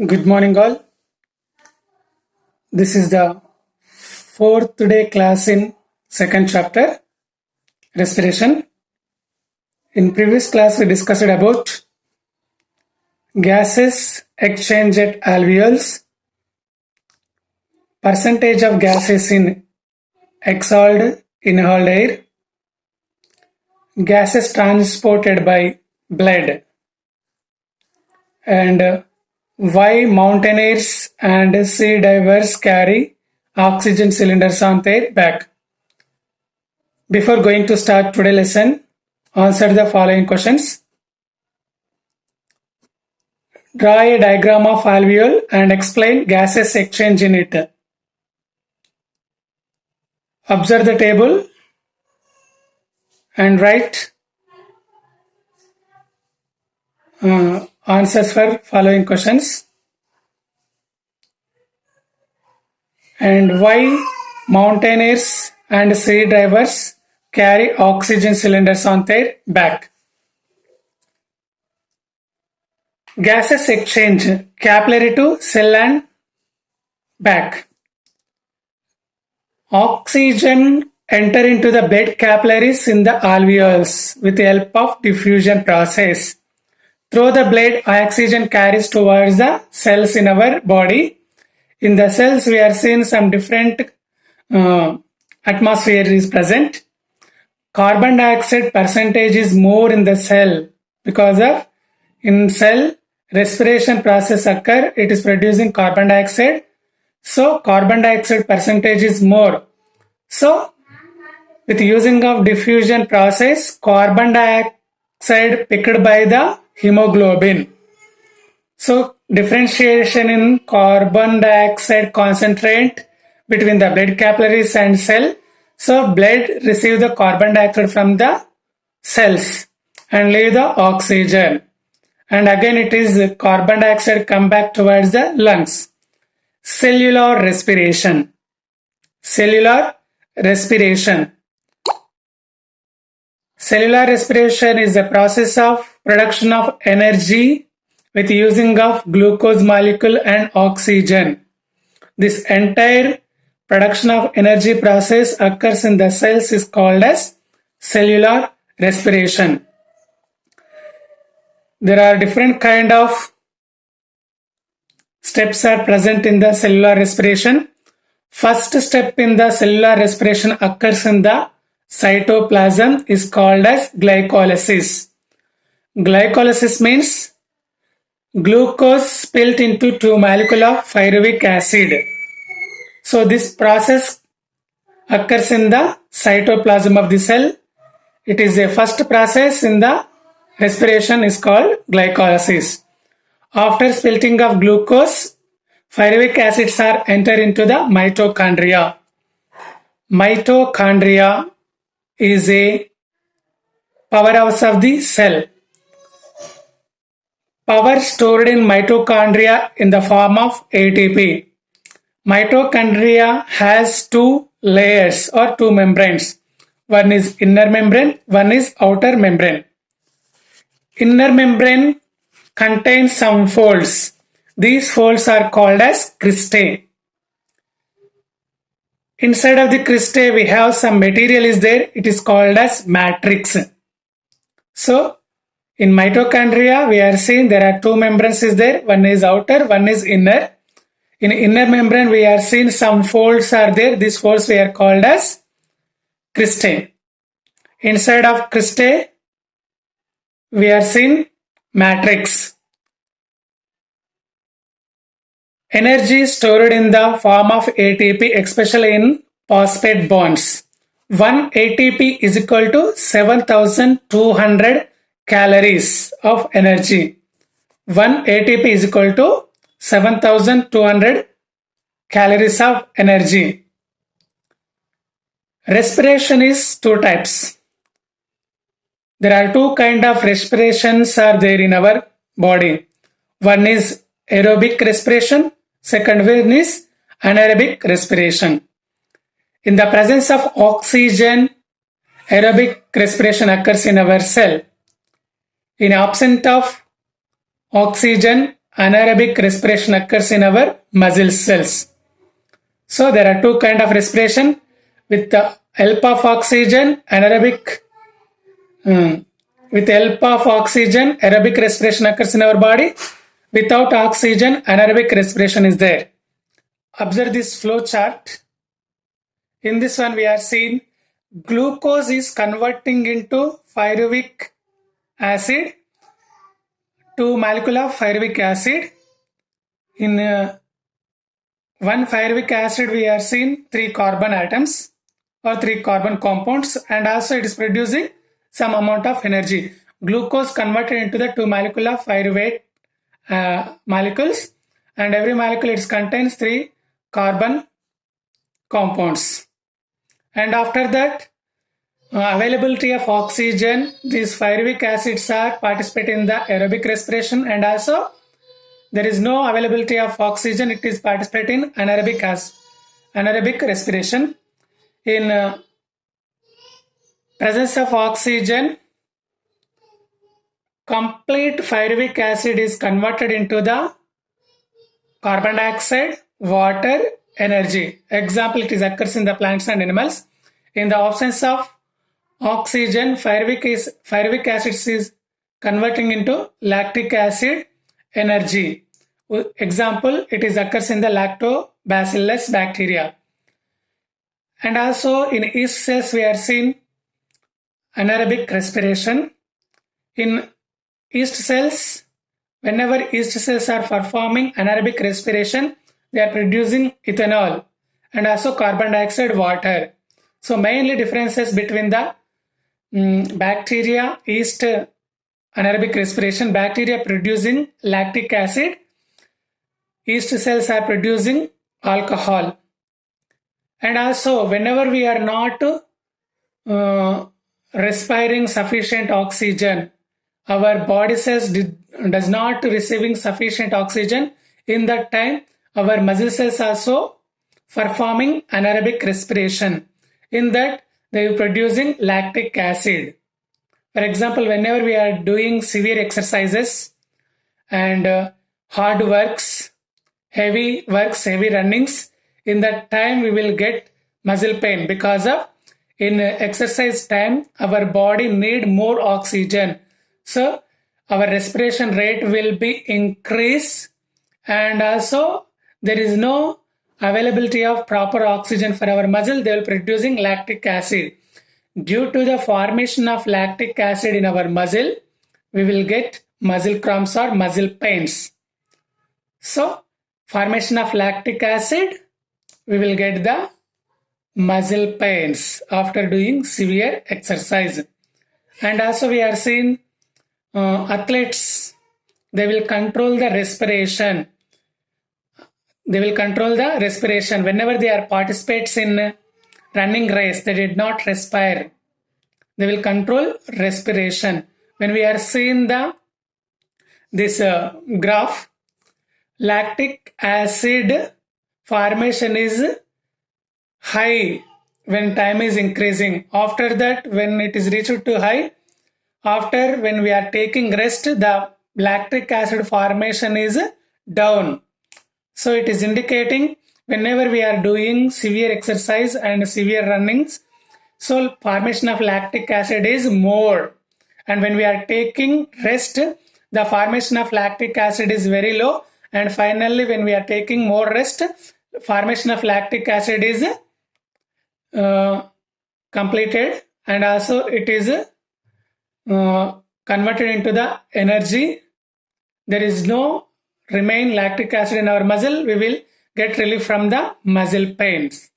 Good morning, all. This is the fourth day class in second chapter, respiration. In previous class, we discussed about gases exchange at alveoles, percentage of gases in exhaled, inhaled air, gases transported by blood, and why mountaineers and sea divers carry oxygen cylinders on their back. Before going to start today's lesson, answer the following questions. Draw a diagram of alveole and explain gases exchange in it. Observe the table and write answers for following questions. And why mountaineers and sea divers carry oxygen cylinders on their back. Gases exchange capillary to cell and back. Oxygen enter into the blood capillaries in the alveoles with the help of diffusion process. Through the blood, oxygen carries towards the cells in our body. In the cells, we are seeing some different atmosphere is present. Carbon dioxide percentage is more in the cell because of in cell respiration process occur. It is producing carbon dioxide. So carbon dioxide percentage is more. So with using of diffusion process, carbon dioxide picked by the hemoglobin. So differentiation in carbon dioxide concentrate between the blood capillaries and cell. So blood receive the carbon dioxide from the cells and leave the oxygen. And again it is carbon dioxide come back towards the lungs. Cellular respiration. Cellular respiration. Cellular respiration is the process of production of energy with using of glucose molecule and oxygen. This entire production of energy process occurs in the cells is called as cellular respiration. There are different kind of steps are present in the cellular respiration. First step in the cellular respiration occurs in the cytoplasm is called as glycolysis. Glycolysis means glucose split into 2 molecules of pyruvic acid. So this process occurs in the cytoplasm of the cell. It is a first process in the respiration is called glycolysis. After splitting of glucose, pyruvic acids are enter into the mitochondria. Mitochondria is a powerhouse of the cell. Power stored in mitochondria in the form of ATP. Mitochondria has two layers or two membranes. One is inner membrane, one is outer membrane. Inner membrane contains some folds. These folds are called as cristae. Inside of the cristae, we have some material is there. It is called as matrix. So, in mitochondria, we are seeing there are two membranes is there. One is outer, one is inner. In inner membrane, we are seeing some folds are there. These folds we are called as cristae. Inside of cristae, we are seeing matrix. Energy stored in the form of ATP, especially in phosphate bonds. 1 ATP is equal to 7,200 calories of energy. 1 ATP is equal to 7,200 calories of energy. Respiration is two types. There are two kind of respirations are there in our body. One is aerobic respiration, second one is anaerobic respiration. In the presence of oxygen, aerobic respiration occurs in our cell. In absence of oxygen, anaerobic respiration occurs in our muscle cells. So there are two kinds of respiration. With the help of oxygen, with the help of oxygen, aerobic respiration occurs in our body. Without oxygen, anaerobic respiration is there. Observe this flow chart. In this one, we are seeing glucose is converting into pyruvic acid, 2 molecule of pyruvic acid. In one pyruvic acid, we are seeing 3 carbon atoms or 3 carbon compounds, and also it is producing some amount of energy. Glucose converted into the 2 molecule of pyruvate molecules, and every molecule it contains 3 carbon compounds. And after that, availability of oxygen, these pyruvic acids are participating in the aerobic respiration, and also there is no availability of oxygen, it is participating in anaerobic respiration. In presence of oxygen, complete pyruvic acid is converted into the carbon dioxide, water, energy. Example, it is occurs in the plants and animals. In the absence of oxygen, pyruvic acid is converting into lactic acid, energy. Example, it is occurs in the lactobacillus bacteria. And also in yeast cells, we are seeing anaerobic respiration. In yeast cells, whenever yeast cells are performing anaerobic respiration, they are producing ethanol and also carbon dioxide, water. So mainly differences between the bacteria, yeast anaerobic respiration, bacteria producing lactic acid, yeast cells are producing alcohol. And also whenever we are not respiring sufficient oxygen, our body cells does not receiving sufficient oxygen, in that time our muscle cells also performing anaerobic respiration. In that they are producing lactic acid. For example, whenever we are doing severe exercises and hard works, heavy runnings, in that time we will get muscle pain because of in exercise time our body need more oxygen. So our respiration rate will be increased, and also there is no availability of proper oxygen for our muscle, they will producing lactic acid. Due to the formation of lactic acid in our muscle, we will get muscle cramps or muscle pains. So formation of lactic acid, we will get the muscle pains after doing severe exercise. And also we are seeing athletes, they will control the respiration. Whenever they are participates in running race, they did not respire. They will control respiration. When we are seeing this graph, lactic acid formation is high when time is increasing. After that, when it is reached to high, when we are taking rest, the lactic acid formation is down. So it is indicating whenever we are doing severe exercise and severe runnings, so formation of lactic acid is more. And when we are taking rest, the formation of lactic acid is very low. And finally, when we are taking more rest, formation of lactic acid is completed, and also it is converted into the energy. There is no remain lactic acid in our muscle, we will get relief from the muscle pains.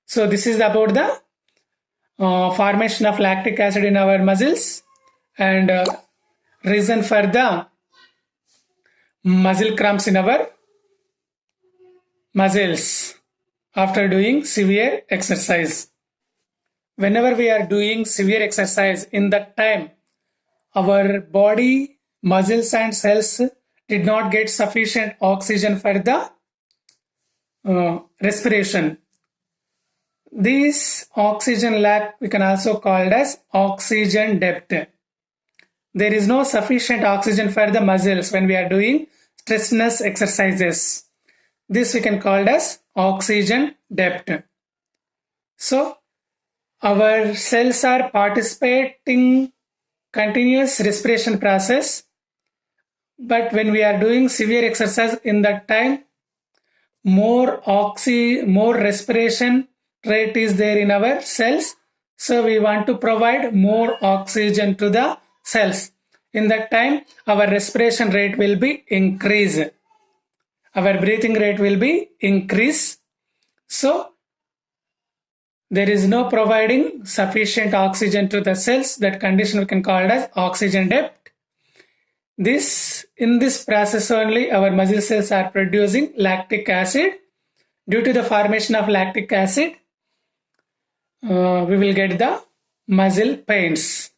So this is about the formation of lactic acid in our muscles and reason for the muscle cramps in our muscles after doing severe exercise. Whenever we are doing severe exercise, in that time our body, muscles and cells did not get sufficient oxygen for the respiration. This oxygen lack we can also call it as oxygen debt. There is no sufficient oxygen for the muscles when we are doing stressness exercises. This we can call as oxygen debt. So our cells are participating continuous respiration process, but when we are doing severe exercise in that time, more respiration rate is there in our cells, so we want to provide more oxygen to the cells. In that time our respiration rate will be increased, our breathing rate will be increased. So there is no providing sufficient oxygen to the cells. That condition we can call it as oxygen debt. In this process only our muscle cells are producing lactic acid. Due to the formation of lactic acid, we will get the muscle pains.